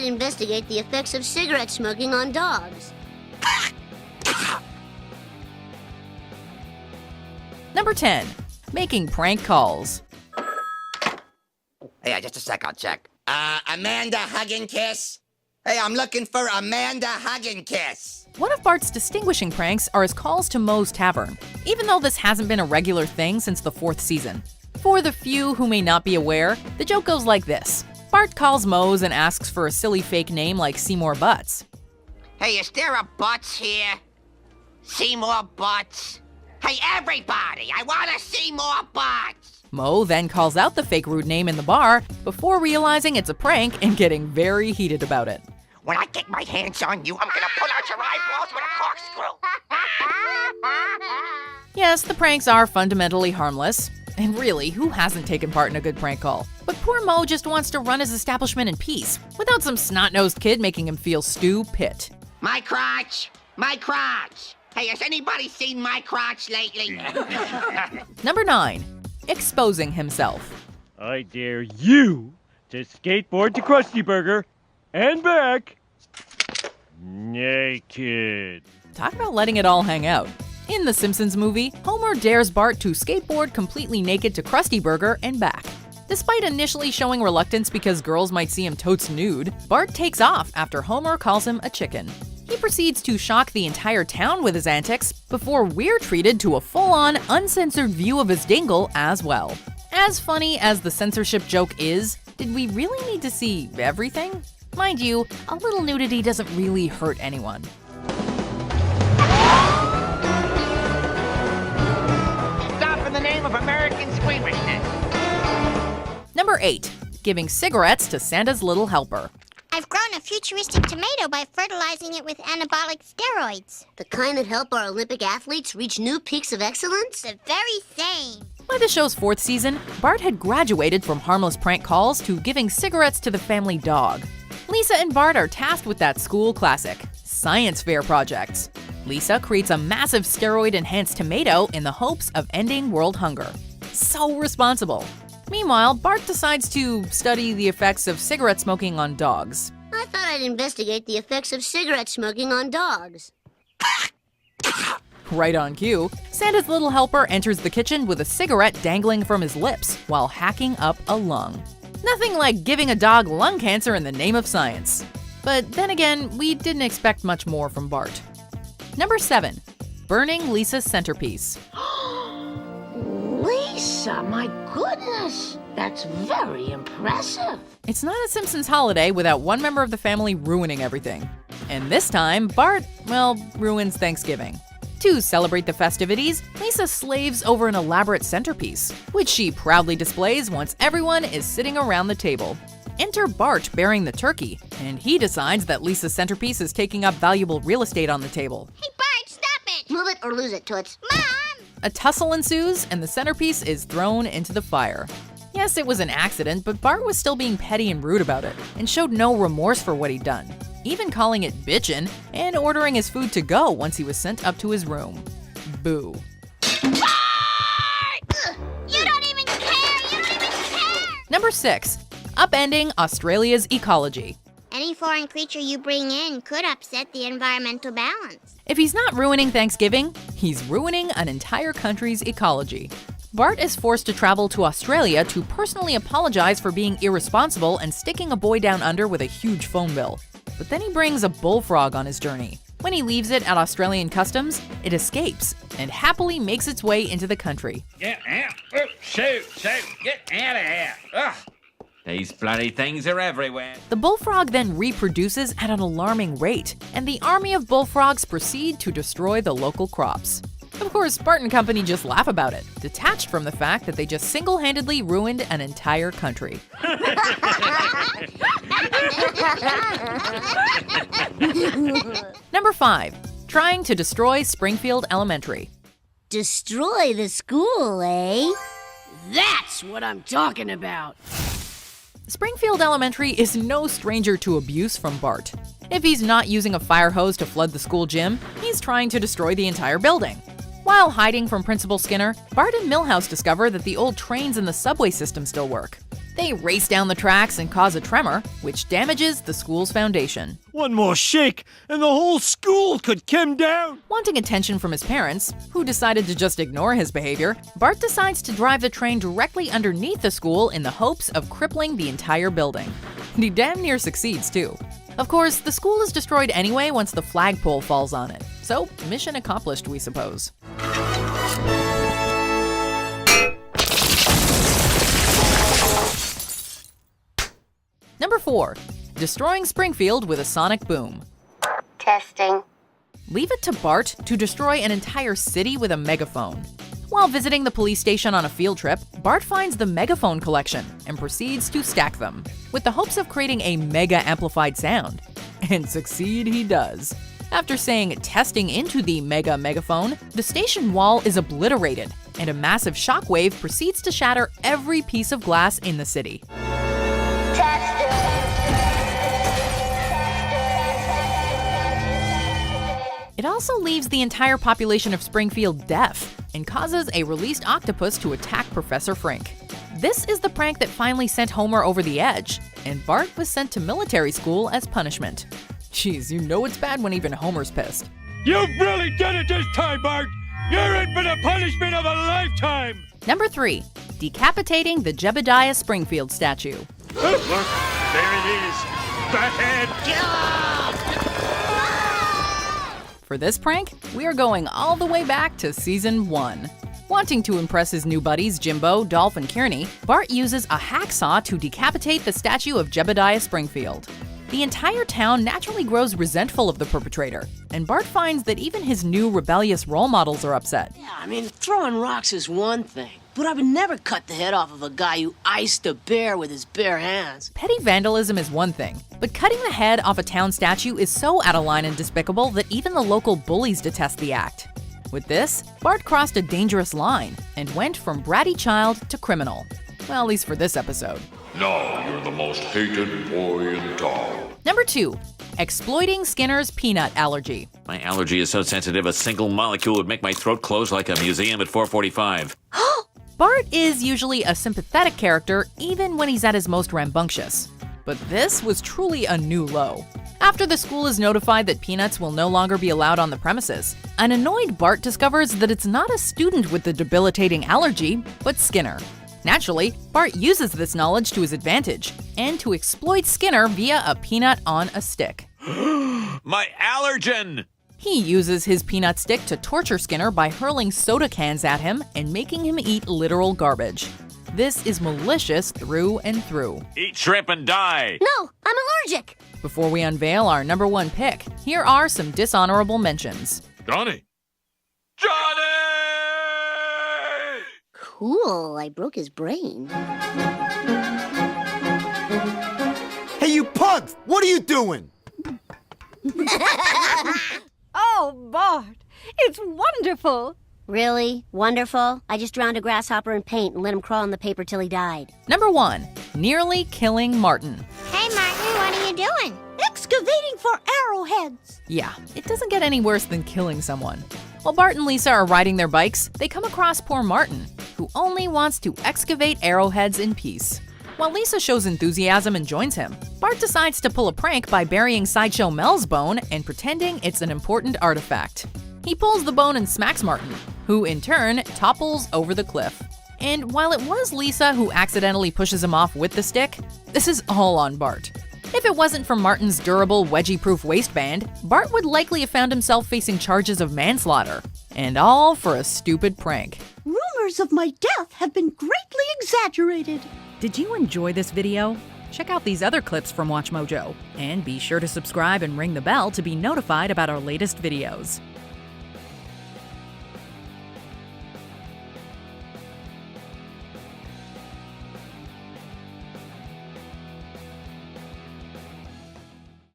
I'd investigate the effects of cigarette smoking on dogs. Number 10. Making prank calls. Hey, just a sec, I'll check. Amanda Hug and Kiss? Hey, I'm looking for Amanda Hug and Kiss. One of Bart's distinguishing pranks are his calls to Moe's Tavern, even though this hasn't been a regular thing since the 4th season. For the few who may not be aware, the joke goes like this. Bart calls Moe's and asks for a silly fake name like Seymour Butts. Hey, is there a Butts here? Seymour Butts? Hey, everybody, I want to see more Butts! Moe then calls out the fake rude name in the bar before realizing it's a prank and getting very heated about it. When I get my hands on you, I'm gonna pull out your eyeballs with a corkscrew. Yes, the pranks are fundamentally harmless. And really, who hasn't taken part in a good prank call? But poor Moe just wants to run his establishment in peace, without some snot-nosed kid making him feel stupid. My crotch! My crotch! Hey, has anybody seen my crotch lately? Number 9. Exposing himself. I dare you to skateboard to Krusty Burger and back naked. Talk about letting it all hang out. In the Simpsons movie, Homer dares Bart to skateboard completely naked to Krusty Burger and back. Despite initially showing reluctance because girls might see him totes nude, Bart takes off after Homer calls him a chicken. He proceeds to shock the entire town with his antics before we're treated to a full-on, uncensored view of his dingle as well. As funny as the censorship joke is, did we really need to see everything? Mind you, a little nudity doesn't really hurt anyone. Stop in the name of American squeamishness. Number 8. Giving cigarettes to Santa's little helper. I've grown a futuristic tomato by fertilizing it with anabolic steroids. The kind that help our Olympic athletes reach new peaks of excellence? The very same. By the show's 4th season, Bart had graduated from harmless prank calls to giving cigarettes to the family dog. Lisa and Bart are tasked with that school classic, science fair projects. Lisa creates a massive steroid-enhanced tomato in the hopes of ending world hunger. So responsible. Meanwhile, Bart decides to study the effects of cigarette smoking on dogs. I thought I'd investigate the effects of cigarette smoking on dogs. Right on cue, Santa's little helper enters the kitchen with a cigarette dangling from his lips while hacking up a lung. Nothing like giving a dog lung cancer in the name of science. But then again, we didn't expect much more from Bart. Number 7. Burning Lisa's centerpiece. Lisa, my goodness, that's very impressive. It's not a Simpsons holiday without one member of the family ruining everything. And this time, Bart, ruins Thanksgiving. To celebrate the festivities, Lisa slaves over an elaborate centerpiece, which she proudly displays once everyone is sitting around the table. Enter Bart bearing the turkey, and he decides that Lisa's centerpiece is taking up valuable real estate on the table. Hey, Bart, stop it! Move it or lose it, Toots. Mom! A tussle ensues, and the centerpiece is thrown into the fire. Yes, it was an accident, but Bart was still being petty and rude about it, and showed no remorse for what he'd done, even calling it bitchin' and ordering his food to go once he was sent up to his room. Boo. Bart! You don't even care! You don't even care! Number 6. Upending Australia's ecology. Any foreign creature you bring in could upset the environmental balance. If he's not ruining Thanksgiving, he's ruining an entire country's ecology. Bart is forced to travel to Australia to personally apologize for being irresponsible and sticking a boy down under with a huge phone bill. But then he brings a bullfrog on his journey. When he leaves it at Australian customs, it escapes and happily makes its way into the country. Get out! Oh, shoot! Get out of here! Ugh! These bloody things are everywhere. The bullfrog then reproduces at an alarming rate, and the army of bullfrogs proceed to destroy the local crops. Of course, Bart and company just laugh about it, detached from the fact that they just single-handedly ruined an entire country. Number 5. Trying to destroy Springfield Elementary. Destroy the school, eh? That's what I'm talking about. Springfield Elementary is no stranger to abuse from Bart. If he's not using a fire hose to flood the school gym, he's trying to destroy the entire building. While hiding from Principal Skinner, Bart and Milhouse discover that the old trains in the subway system still work. They race down the tracks and cause a tremor, which damages the school's foundation. One more shake, and the whole school could come down. Wanting attention from his parents, who decided to just ignore his behavior, Bart decides to drive the train directly underneath the school in the hopes of crippling the entire building. And he damn near succeeds, too. Of course, the school is destroyed anyway once the flagpole falls on it. So, mission accomplished, we suppose. Number 4. Destroying Springfield with a sonic boom. Testing. Leave it to Bart to destroy an entire city with a megaphone. While visiting the police station on a field trip, Bart finds the megaphone collection and proceeds to stack them, with the hopes of creating a mega-amplified sound. And succeed he does. After saying testing into the megaphone, the station wall is obliterated, and a massive shockwave proceeds to shatter every piece of glass in the city. It also leaves the entire population of Springfield deaf and causes a released octopus to attack Professor Frink. This is the prank that finally sent Homer over the edge, and Bart was sent to military school as punishment. Jeez, you know it's bad when even Homer's pissed. You've really done it this time, Bart. You're in for the punishment of a lifetime. Number 3. Decapitating the Jebediah Springfield statue. Look, there it is. Bathead. For this prank, we are going all the way back to Season 1. Wanting to impress his new buddies Jimbo, Dolph, and Kearney, Bart uses a hacksaw to decapitate the statue of Jebediah Springfield. The entire town naturally grows resentful of the perpetrator, and Bart finds that even his new rebellious role models are upset. Yeah, I mean, throwing rocks is one thing, but I would never cut the head off of a guy who iced a bear with his bare hands. Petty vandalism is one thing, but cutting the head off a town statue is so out of line and despicable that even the local bullies detest the act. With this, Bart crossed a dangerous line and went from bratty child to criminal. Well, at least for this episode. Now you're the most hated boy in town. Number 2. Exploiting Skinner's peanut allergy. My allergy is so sensitive, a single molecule would make my throat close like a museum at 4:45. Bart is usually a sympathetic character even when he's at his most rambunctious. But this was truly a new low. After the school is notified that peanuts will no longer be allowed on the premises, an annoyed Bart discovers that it's not a student with the debilitating allergy, but Skinner. Naturally, Bart uses this knowledge to his advantage, and to exploit Skinner via a peanut on a stick. My allergen! He uses his peanut stick to torture Skinner by hurling soda cans at him and making him eat literal garbage. This is malicious through and through. Eat shrimp and die! No, I'm allergic. Before we unveil our number 1 pick, here are some dishonorable mentions. Johnny! Cool, I broke his brain. Hey, you pug! What are you doing? Oh, Bart, it's wonderful. Really? Wonderful? I just drowned a grasshopper in paint and let him crawl in the paper till he died. Number 1. Nearly killing Martin. Hey, Martin, what are you doing? Excavating for arrowheads. Yeah, it doesn't get any worse than killing someone. While Bart and Lisa are riding their bikes, they come across poor Martin, who only wants to excavate arrowheads in peace. While Lisa shows enthusiasm and joins him, Bart decides to pull a prank by burying Sideshow Mel's bone and pretending it's an important artifact. He pulls the bone and smacks Martin, who in turn topples over the cliff. And while it was Lisa who accidentally pushes him off with the stick, this is all on Bart. If it wasn't for Martin's durable, wedgie-proof waistband, Bart would likely have found himself facing charges of manslaughter. And all for a stupid prank. Rumors of my death have been greatly exaggerated. Did you enjoy this video? Check out these other clips from WatchMojo. And be sure to subscribe and ring the bell to be notified about our latest videos.